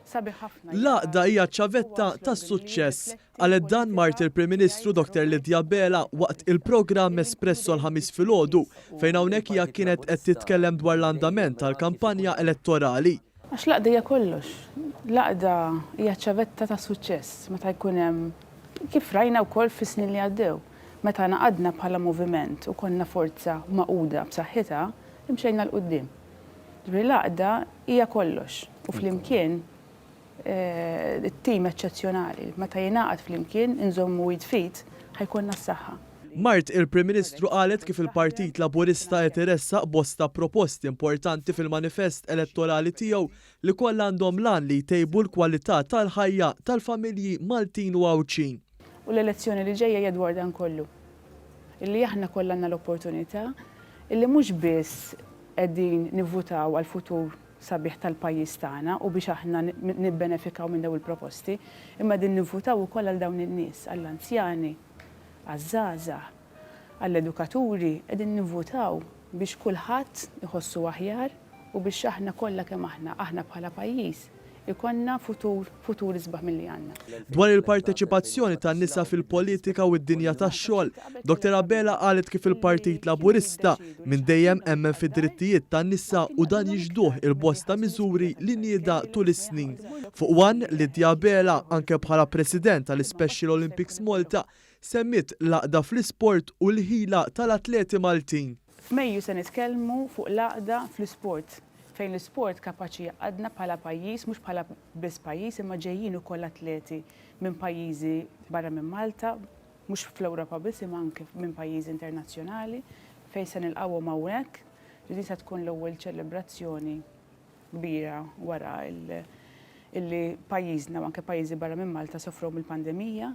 sabiħ ħafna. L-għaqda hija ċavetta tas-suċċess għalet dan Mart il-Prim Ministru Dr. Lidja Bela waqt il-programm Espresso l-ħamis filgħodu fejn hawnhekk hija kienet qed titkellem dwar l-andament tal-kampanja elettorali. Għax l-għaqda hija kollox. L-għaqda hija ċavetta ta' suċċess meta jkun hemm kif rajna wkoll fis-snin li għaddew. Meta naqadna bħala moviment u konna forza maquda b'saħħitha, imxejna l-qudiem. L-għaqda hija kollox u flimkien it-tim eċċezzjonali. Meta jingħaqad flimkien inżommu jitfit ħajkonna s-saħħa. Mart il-Prim Ministru qalet kif il-Partit Laburista qed iressaq bosta proposti importanti fil-manifest elettorali tiegħu li kollha għandhom lan li jtejbu l-kwalità tal-ħajja tal-familji Maltin u Għawċin. U l-elezzjoni li ġejja hija dwar dan kollu. Illi aħna kollha għandna l-opportunità illi mhux biss qegħdin nivvutaw għall-futur sabiħ tal-pajjiż tagħna u biex aħna nibbenefikaw minn dawn il-proposti, imma din nivvutaw ukoll għal dawn in-nies, għall-anzjani, għaż-żgħażagħ, għall-edukaturi, qegħdin nivvutaw biex kulħadd iħossu aħjar u biex aħna kollha kemm aħna bħala pajjiż ikonna futur isbaħ milli għandna. Dwar il-parteċipazzjoni tan-nisa fil-politika u d-dinja tax-xogħol, Dr. Bela qalet kif il-Partit Laburista minn dejjem emmen fid-drittijiet tan-nisa u dan jiġduh il-bosta miżuri li nieda tul is-snin. Fuq wan Lidja Bela anke bħala President tal-Special Olympics Malta semmit l-għaqda fl-isport u l-ħila tal-atleti Maltin. F'Mejju se nitkellmu fuq l-għaqda fl-isport fejn l-isport kapaċi għadna bħala pajjiż, mhux bħala biss pajjiż, imma ġejjin ukoll atleti minn pajjiżi barra minn Malta, mhux fl-Ewropa biss imma anke minn pajjiżi internazzjonali fejn se nilqgħuhom hawnhekk. Din se tkun l-ewwel ċelebrazzjoni kbira wara illi pajjiżna u anke pajjiżi barra minn Malta sofru mill-pandemija.